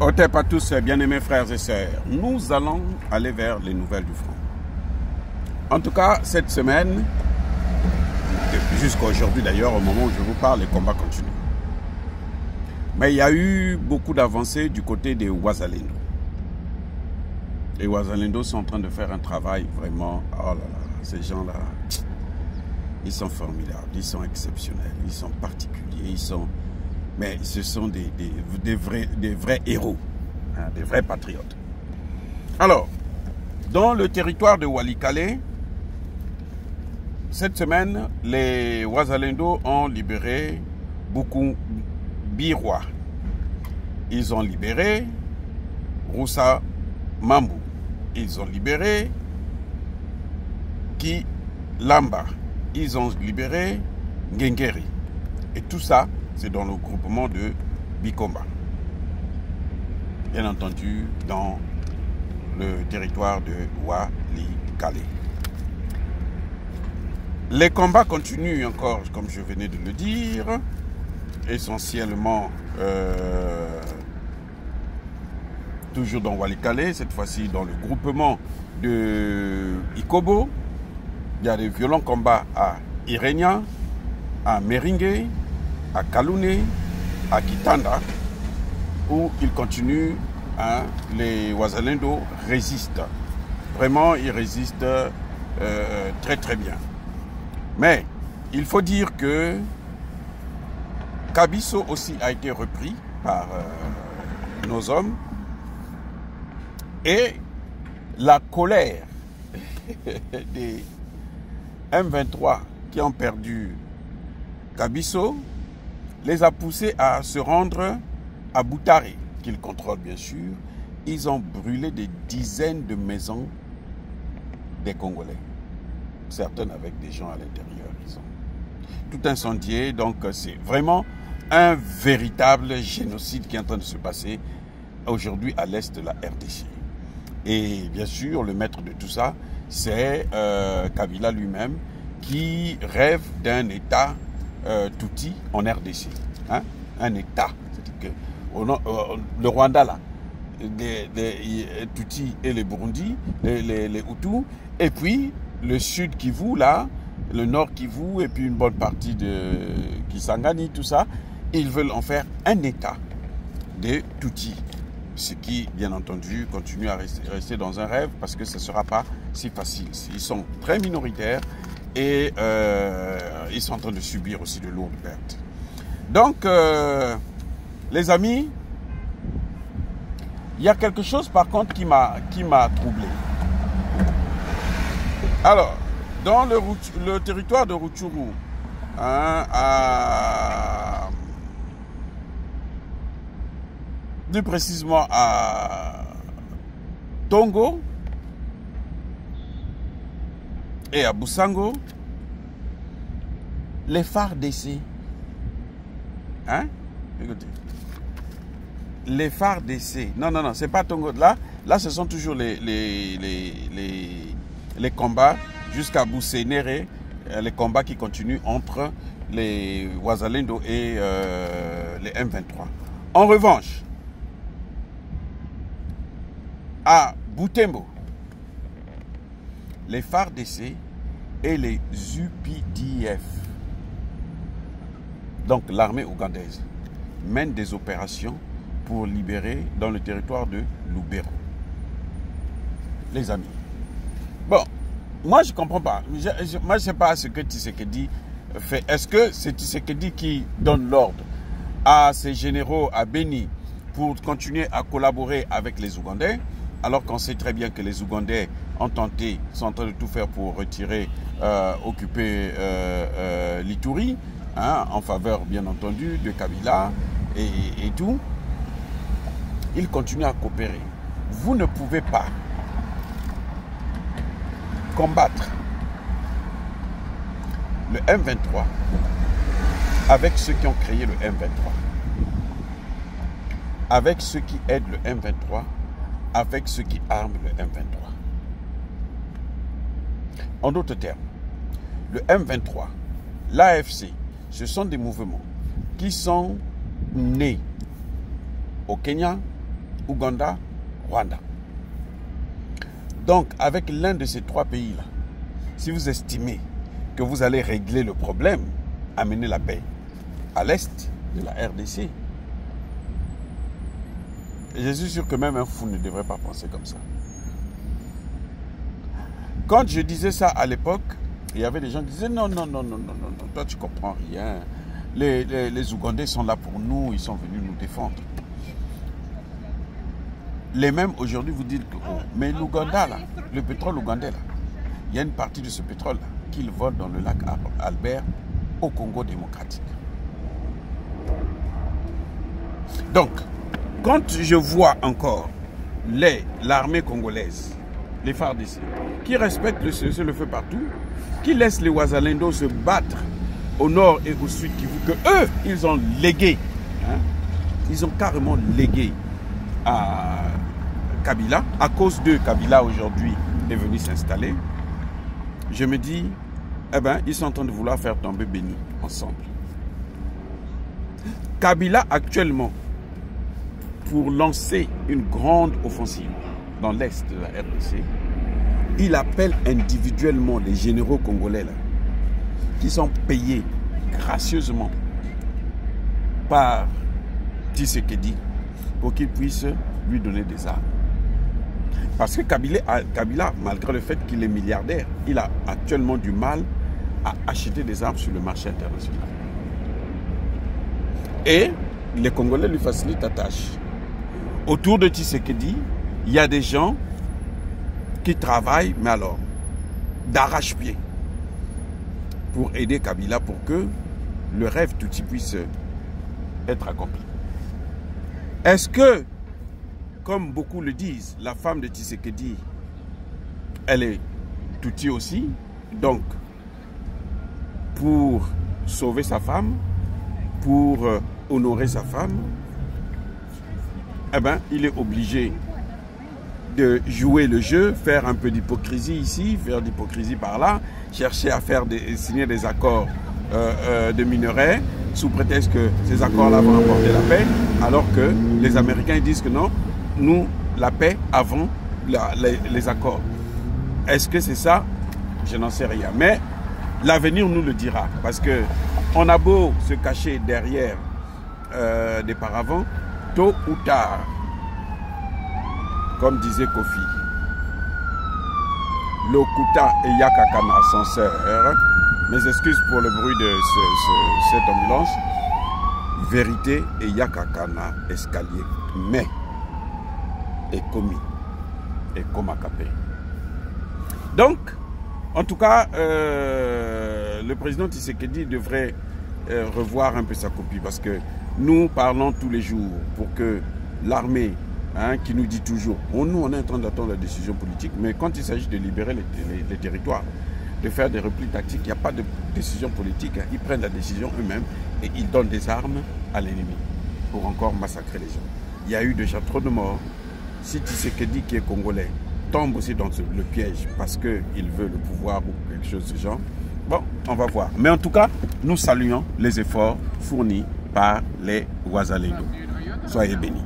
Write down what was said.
Otep à tous, bien-aimés frères et sœurs. Nous allons aller vers les nouvelles du front. En tout cas, cette semaine, jusqu'à aujourd'hui d'ailleurs, au moment où je vous parle, les combats continuent. Mais il y a eu beaucoup d'avancées du côté des Wazalendo. Les Wazalendo sont en train de faire un travail vraiment... Oh là là, ces gens-là, ils sont formidables, ils sont exceptionnels, ils sont particuliers, ils sont... Mais ce sont des vrais héros, hein, des vrais patriotes. Alors, dans le territoire de Walikale, cette semaine, les Wazalendo ont libéré beaucoup Birois. Ils ont libéré Roussa Mambu. Ils ont libéré Kilamba. Ils ont libéré Ngengeri. Et tout ça, c'est dans le groupement de Bikomba. Bien entendu, dans le territoire de Walikale. Les combats continuent encore, comme je venais de le dire, essentiellement toujours dans Walikale, cette fois-ci dans le groupement de Ikobo. Il y a des violents combats à Irenia, à Meringue, à Kalune, à Kitanda, où ils continuent, hein, les Wazalendo résistent. Vraiment, ils résistent très très bien. Mais il faut dire que Kabiso aussi a été repris par nos hommes. Et la colère des M23 qui ont perdu Kabiso les a poussés à se rendre à Boutare, qu'ils contrôlent bien sûr. Ils ont brûlé des dizaines de maisons des Congolais. Certaines avec des gens à l'intérieur. Ils ont tout incendié. Donc c'est vraiment un véritable génocide qui est en train de se passer aujourd'hui à l'est de la RDC. Et bien sûr, le maître de tout ça, c'est Kabila lui-même qui rêve d'un État Tutsi en RDC. Hein? Un État. C'est-à-dire que le Rwanda, là, les Tutsis et les Burundi, les Hutus, et puis le sud Kivu, là, le nord Kivu, et puis une bonne partie de Kisangani, tout ça, ils veulent en faire un État de Tutsis. Ce qui, bien entendu, continue à rester dans un rêve parce que ce ne sera pas si facile. Ils sont très minoritaires et ils sont en train de subir aussi de lourdes pertes. Donc, les amis, il y a quelque chose par contre qui m'a troublé. Alors, dans le territoire de Rutshuru, hein, plus précisément à Tongo et à Busango, les FARDC, hein, écoutez, les FARDC, non, c'est pas Tongo, là ce sont toujours les combats jusqu'à Boussénéré, les combats qui continuent entre les Wazalendo et les M23. En revanche, à Butembo, les FARDC et les UPDF, donc l'armée ougandaise, mènent des opérations pour libérer dans le territoire de Lubero. Les amis. Bon, moi je ne comprends pas. Moi je ne sais pas ce que Tshisekedi fait. Est-ce que c'est Tshisekedi qui donne l'ordre à ses généraux à Beni pour continuer à collaborer avec les Ougandais, alors qu'on sait très bien que les Ougandais ont tenté, sont en train de tout faire pour retirer, occuper l'Ituri, hein, en faveur bien entendu de Kabila et tout. Ils continuent à coopérer. Vous ne pouvez pas combattre le M23 avec ceux qui ont créé le M23, avec ceux qui aident le M23, avec ceux qui arment le M23. En d'autres termes, le M23, l'AFC, ce sont des mouvements qui sont nés au Kenya, Ouganda, Rwanda. Donc, avec l'un de ces trois pays-là, si vous estimez que vous allez régler le problème, amener la paix à l'est de la RDC, je suis sûr que même un fou ne devrait pas penser comme ça. Quand je disais ça à l'époque, il y avait des gens qui disaient non, toi tu comprends rien. Les Ougandais sont là pour nous, ils sont venus nous défendre. Les mêmes aujourd'hui vous disent que mais l'Ouganda là, le pétrole ougandais là, il y a une partie de ce pétrole là qu'ils volent dans le lac Albert au Congo démocratique. Donc, quand je vois encore l'armée congolaise, les FARDC, qui respectent le cessez-le-feu partout, qui laissent les Wazalendo se battre au nord et au sud, que eux, ils ont légué, hein, ils ont carrément légué à Kabila, à cause de Kabila aujourd'hui est venu s'installer, je me dis, eh ben, ils sont en train de vouloir faire tomber Béni ensemble. Kabila actuellement, pour lancer une grande offensive dans l'est de la RDC, il appelle individuellement les généraux congolais là, qui sont payés gracieusement par Tshisekedi pour qu'ils puissent lui donner des armes. Parce que Kabila, malgré le fait qu'il est milliardaire, il a actuellement du mal à acheter des armes sur le marché international. Et les Congolais lui facilitent la tâche. Autour de Tshisekedi, il y a des gens qui travaillent, mais alors, d'arrache-pied, pour aider Kabila, pour que le rêve Tutsi puisse être accompli. Est-ce que, comme beaucoup le disent, la femme de Tshisekedi, elle est Tutsi aussi, donc, pour sauver sa femme, pour honorer sa femme, eh ben, il est obligé de jouer le jeu, faire un peu d'hypocrisie ici, faire d'hypocrisie par là, chercher à faire signer des accords de minerais, sous prétexte que ces accords-là vont apporter la paix, alors que les Américains disent que non, nous, la paix avant les accords. Est-ce que c'est ça? Je n'en sais rien. Mais l'avenir nous le dira, parce que on a beau se cacher derrière des paravents, tôt ou tard, comme disait Kofi, Lokuta et Yakakana ascenseur, mes excuses pour le bruit de cette ambulance, vérité et Yakakana escalier, mais et commis et Komakapé. Donc, en tout cas, le président Tshisekedi devrait revoir un peu sa copie, parce que nous parlons tous les jours pour que l'armée, hein, qui nous dit toujours, nous on est en train d'attendre la décision politique, mais quand il s'agit de libérer les territoires, de faire des replis tactiques, il n'y a pas de décision politique, hein, ils prennent la décision eux-mêmes et ils donnent des armes à l'ennemi pour encore massacrer les gens. Il y a eu déjà trop de morts. Si Tshisekedi, qui est congolais, tombe aussi dans le piège parce qu'il veut le pouvoir ou quelque chose de ce genre, bon, on va voir. Mais en tout cas, nous saluons les efforts fournis par les Wazalendo. Soyez bénis.